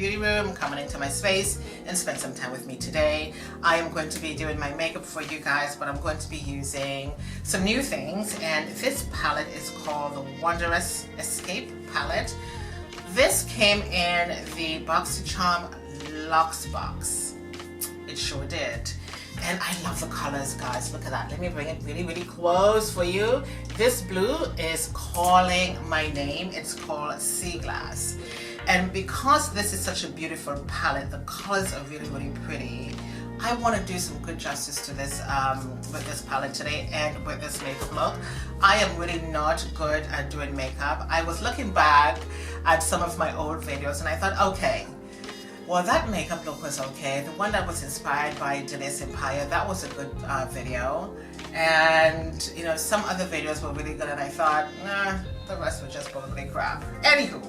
beauty room, coming into my space and spend some time with me today. I am going to be doing my makeup for you guys, but I'm going to be using some new things, and this palette is called the Wanderess Escape palette. This came in the BoxyCharm Luxe box. It sure did. And I love the colors, guys. Look at that. Let me bring it really, really close for you. This blue is calling my name. It's called Sea Glass. And because this is such a beautiful palette, the colors are really, really pretty. I want to do some good justice to this with this palette today and with this makeup look. I am really not good at doing makeup. I was looking back at some of my old videos and I thought, okay, well, that makeup look was okay. The one that was inspired by Denise Empire, that was a good video. And, you know, some other videos were really good and I thought, nah, the rest were just probably crap. Anywho,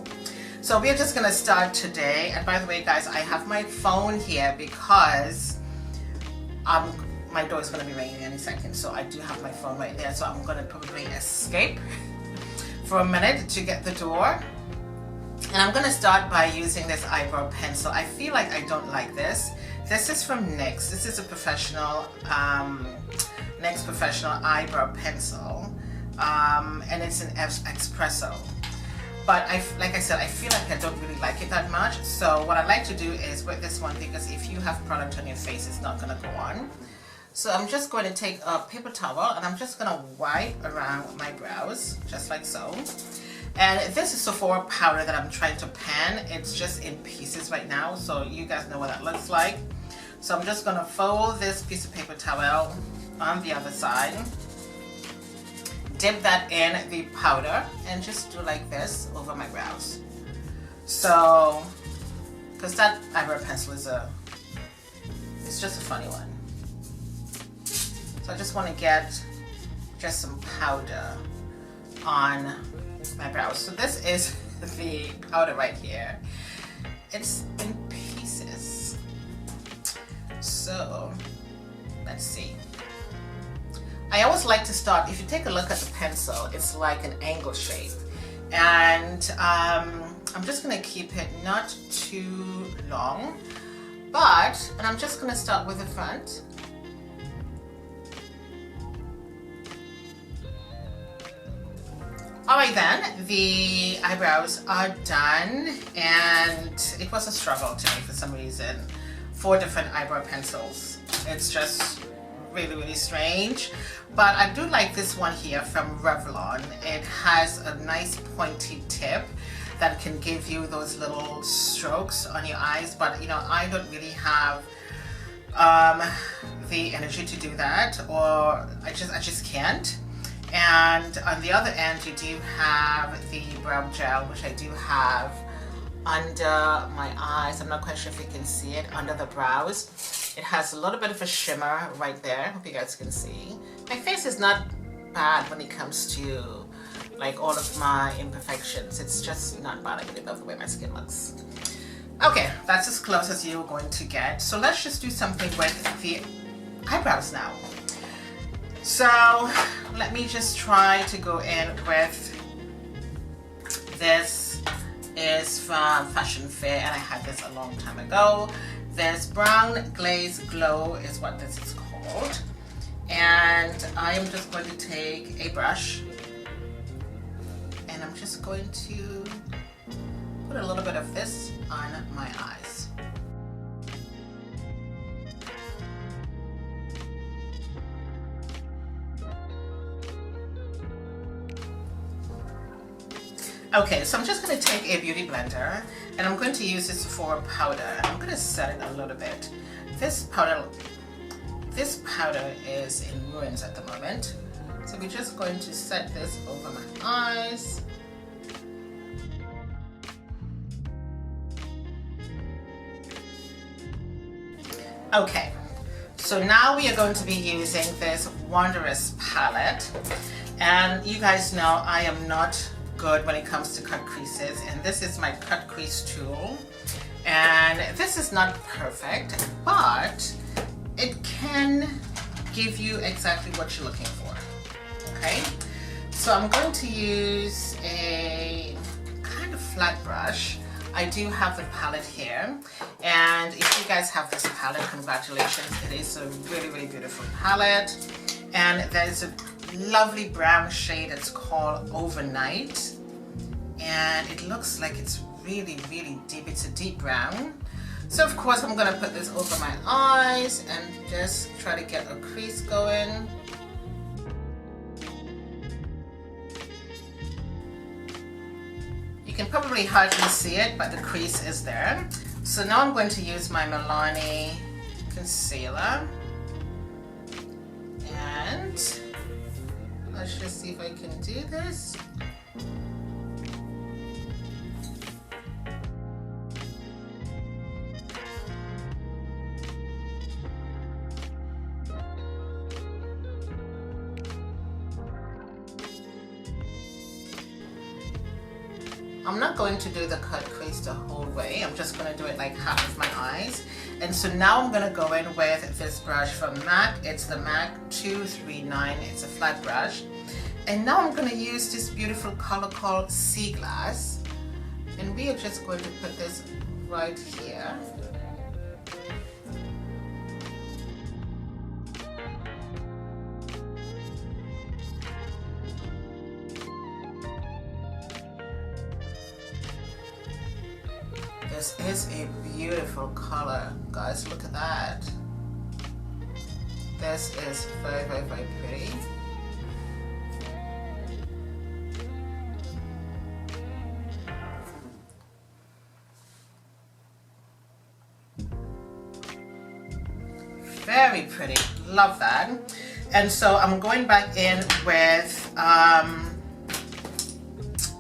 so we're just gonna start today. And by the way, guys, I have my phone here because my door is gonna be ringing any second. So I do have my phone right there. So I'm gonna probably escape for a minute to get the door. And I'm going to start by using this eyebrow pencil. I feel like I don't like this. This is from NYX. This is a professional, NYX professional eyebrow pencil. And it's an espresso. But like I said, I feel like I don't really like it that much. So what I like to do is with this one, because if you have product on your face, it's not going to go on. So I'm just going to take a paper towel and I'm just going to wipe around my brows, just like so. And this is Sephora Powder that I'm trying to pan. It's just in pieces right now, so you guys know what that looks like. So I'm just going to fold this piece of paper towel on the other side, dip that in the powder, and just do like this over my brows. So, because that eyebrow pencil is it's just a funny one. So I just want to get just some powder on my brows. So this is the powder right here. It's in pieces. So let's see. I always like to start, if you take a look at the pencil, it's like an angle shape. And I'm just going to keep it not too long, and I'm just going to start with the front. Alright then, the eyebrows are done, and it was a struggle to me for some reason. 4 different eyebrow pencils. It's just really, really strange. But I do like this one here from Revlon. It has a nice pointy tip that can give you those little strokes on your eyes, but you know, I don't really have the energy to do that, or I just can't. And on the other end, you do have the brow gel, which I do have under my eyes. I'm not quite sure if you can see it under the brows. It has a little bit of a shimmer right there. Hope you guys can see. My face is not bad when it comes to like all of my imperfections. It's just not bad. I really love the way my skin looks. Okay, that's as close as you're going to get. So let's just do something with the eyebrows now. So let me just try to go in with this. Is from Fashion Fair, and I had this a long time ago. This Brown Glazed Glow is what this is called, and I am just going to take a brush and I'm just going to put a little bit of this on my eyes. Okay, so I'm just going to take a beauty blender and I'm going to use this Sephora powder. I'm going to set it a little bit. This powder is in ruins at the moment. So we're just going to set this over my eyes. Okay, so now we are going to be using this Wanderess palette. And you guys know I am not good when it comes to cut creases, and this is my cut crease tool, and this is not perfect, but it can give you exactly what you're looking for. Okay, so I'm going to use a kind of flat brush. I do have the palette here, and if you guys have this palette, congratulations. It is a really, really beautiful palette, and there's a lovely brown shade. It's called Overnight, and it looks like it's really, really deep. It's a deep brown. So of course I'm gonna put this over my eyes and just try to get a crease going. You can probably hardly see it, but the crease is there. So now I'm going to use my Milani Concealer, and let's just see if I can do this. I'm not going to do the cut crease the whole way. I'm just going to do it like half of my eyes. And so now I'm going to go in with this brush from MAC. It's the MAC 239. It's a flat brush. And now I'm going to use this beautiful color called Sea Glass. And we are just going to put this right here. This is a beautiful color, guys. Look at that. This is very, very, very pretty. Very pretty. Love that. And so I'm going back in with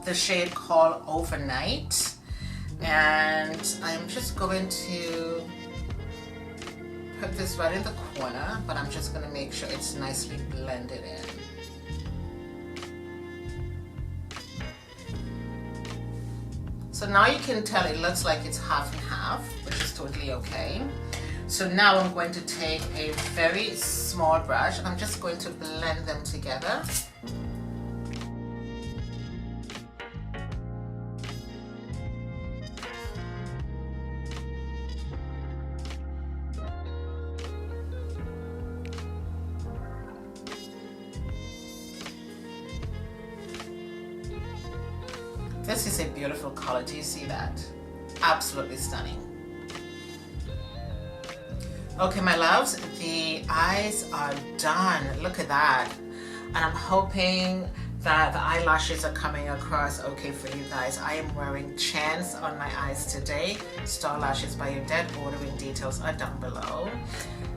the shade called Overnight. And I'm just going to put this right in the corner, but I'm just going to make sure it's nicely blended in. So now you can tell it looks like it's half and half, which is totally okay. So now I'm going to take a very small brush and I'm just going to blend them together. This is a beautiful color. Do you see that? Absolutely stunning. Okay, my loves, the eyes are done. Look at that. And I'm hoping that the eyelashes are coming across okay for you guys. I am wearing Chance on my eyes today. Starlashesbyodette. Ordering details are down below.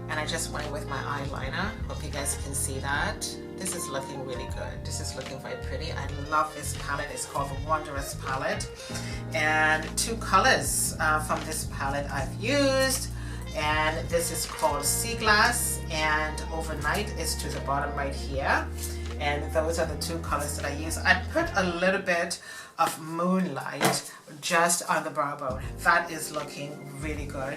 And I just went with my eyeliner. Hope you guys can see that. This is looking really good. This is looking very pretty. I love this palette. It's called the Wanderess palette. And two colors from this palette I've used. And this is called Sea Glass, and Overnight is to the bottom right here. And those are the two colors that I use. I put a little bit of Moonlight just on the brow bone. That is looking really good.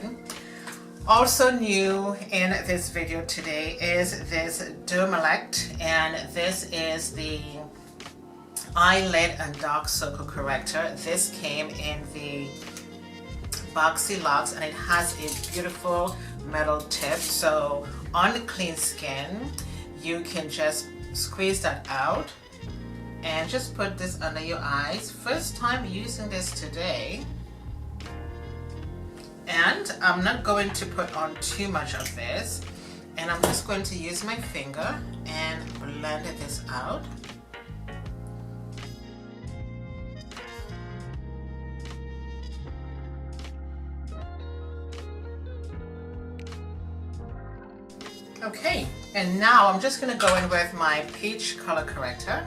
Also new in this video today is this Dermelect, and this is the eyelid and dark circle corrector. This came in the boxy locks, and it has a beautiful metal tip, so on the clean skin you can just squeeze that out and just put this under your eyes. First time using this today, and I'm not going to put on too much of this, and I'm just going to use my finger and blend this out. Okay, and now I'm just going to go in with my peach color corrector,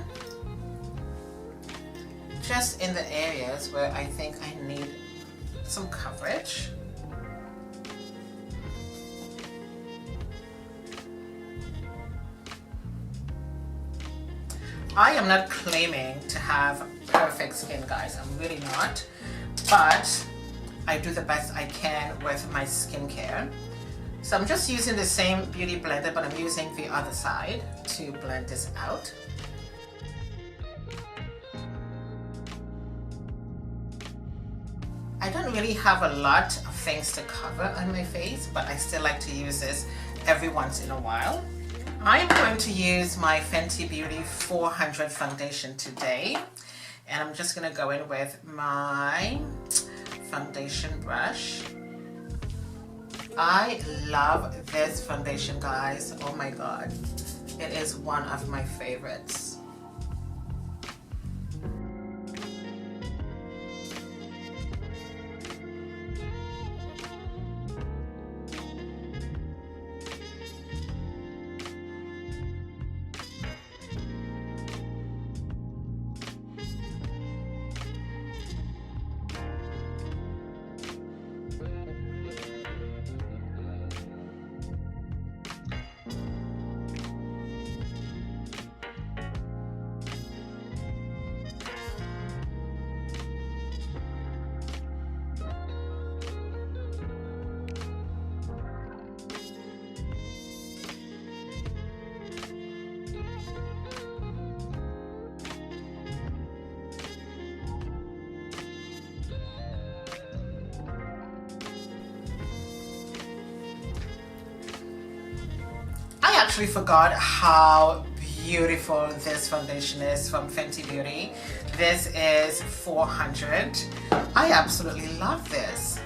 just in the areas where I think I need some coverage. I am not claiming to have perfect skin, guys. I'm really not, but I do the best I can with my skincare. So I'm just using the same beauty blender, but I'm using the other side to blend this out. I I don't really have a lot of things to cover on my face, but I still like to use this every once in a while. I am going to use my Fenty Beauty 400 foundation today, and I'm just going to go in with my foundation brush. I love this foundation, guys. Oh my god, it is one of my favorites. I actually forgot how beautiful this foundation is from Fenty Beauty. This is 400. I absolutely love this.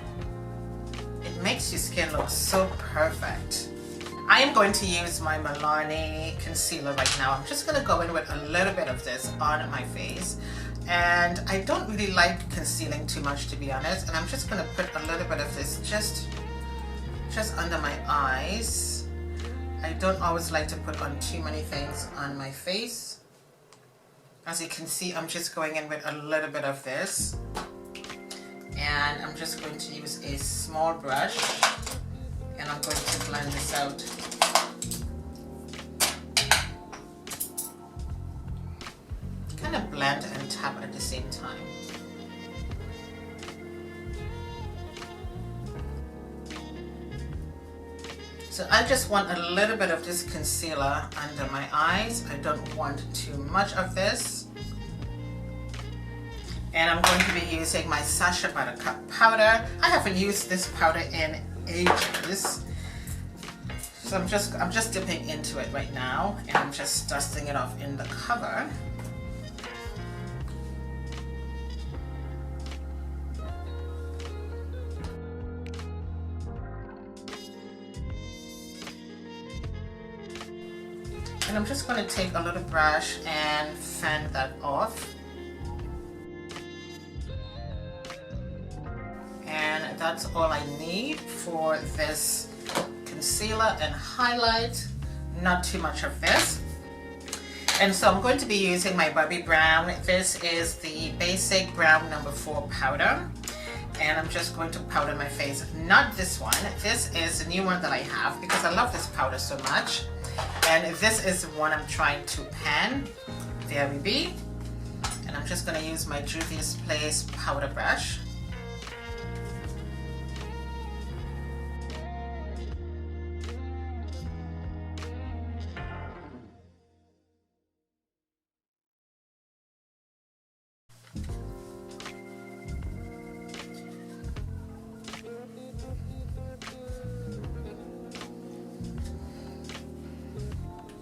It makes your skin look so perfect. I am going to use my Milani Concealer right now. I'm just going to go in with a little bit of this on my face. And I don't really like concealing too much, to be honest. And I'm just going to put a little bit of this just under my eyes. I don't always like to put on too many things on my face. As you can see, I'm just going in with a little bit of this. And I'm just going to use a small brush. And I'm going to blend this out. Kind of blend and tap at the same time. So I just want a little bit of this concealer under my eyes. I don't want too much of this. And I'm going to be using my Sacha Buttercup powder. I haven't used this powder in ages. So I'm just dipping into it right now, and I'm just dusting it off in the cover. And I'm just going to take a little brush and fan that off. And that's all I need for this concealer and highlight. Not too much of this. And so I'm going to be using my Bobbi Brown. This is the basic brown number 4 powder. And I'm just going to powder my face. Not this one. This is the new one that I have because I love this powder so much. And this is the one I'm trying to pan. There we be. And I'm just going to use my Juvia's Place powder brush.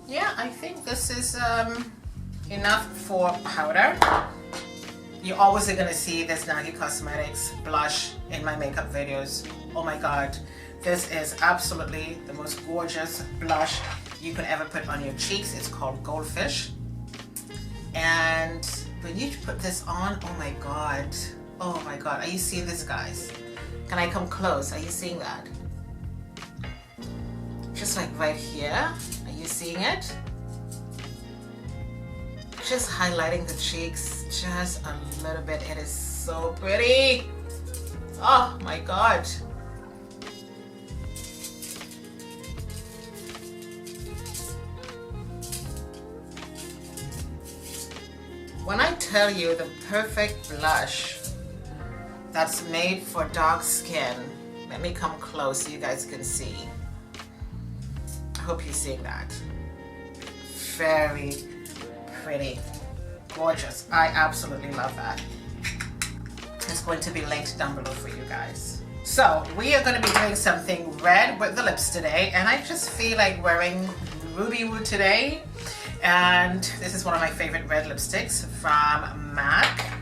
Yeah, I think this is enough for powder. You're always going to see this NagiCosmetics blush in my makeup videos. Oh my god, this is absolutely the most gorgeous blush you can ever put on your cheeks. It's called Goldfish. And when you put this on, oh my god, are you seeing this, guys? Can I come close? Are you seeing that? Just like right here. Are you seeing it? Just highlighting the cheeks just a little bit. It is so pretty. Oh my god. When I tell you the perfect blush that's made for dark skin, let me come close so you guys can see. I hope you're seeing that. Very pretty, gorgeous. I absolutely love that. is going to be linked down below for you guys. So we are going to be doing something red with the lips today, and I just feel like wearing Ruby Woo today. And this is one of my favorite red lipsticks from MAC.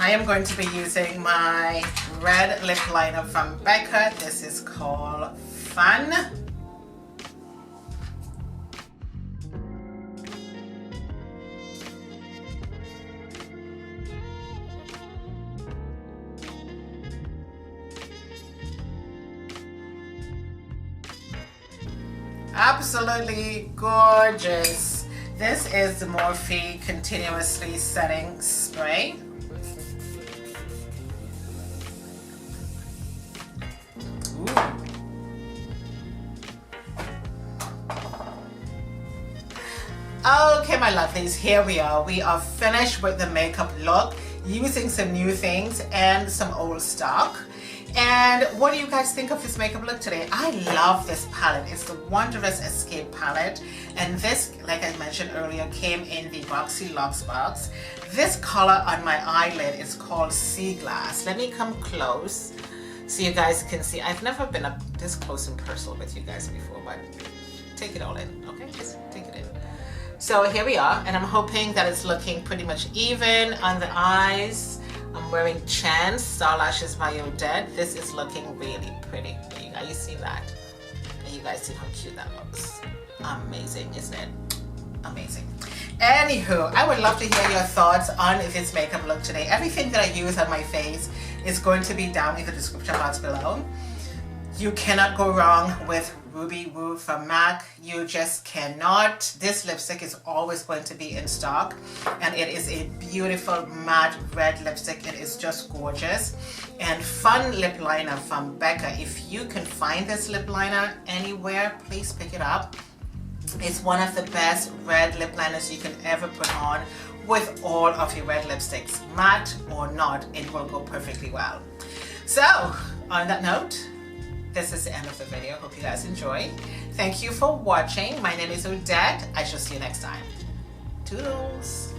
I am going to be using my red lip liner from Becca. This is called Fun. Absolutely gorgeous. This is the Morphe Continuously Setting Spray. Okay, my lovelies, here we are. We are finished with the makeup look, using some new things and some old stock. And what do you guys think of this makeup look today? I love this palette. It's the Wanderess Escape palette. And this, like I mentioned earlier, came in the Boxy Luxe box. This color on my eyelid is called Sea Glass. Let me come close so you guys can see. I've never been up this close and personal with you guys before, but take it all in, okay? Just take it in. So here we are, and I'm hoping that it's looking pretty much even on the eyes. I'm wearing Chance Starlashesbyodette. This is looking really pretty. Are you seeing that? And you guys see how cute that looks? Amazing, isn't it? Amazing. Anywho, I would love to hear your thoughts on this makeup look today. Everything that I use on my face is going to be down in the description box below. You cannot go wrong with Ruby Woo from MAC. You just cannot. This lipstick is always going to be in stock, and it is a beautiful matte red lipstick. It is just gorgeous. And Fun Lip Liner from Becca. If you can find this lip liner anywhere, please pick it up. It's one of the best red lip liners you can ever put on with all of your red lipsticks. Matte or not, it will go perfectly well. So, on that note, this is the end of the video. Hope you guys enjoy. Thank you for watching. My name is Odette. I shall see you next time. Toodles.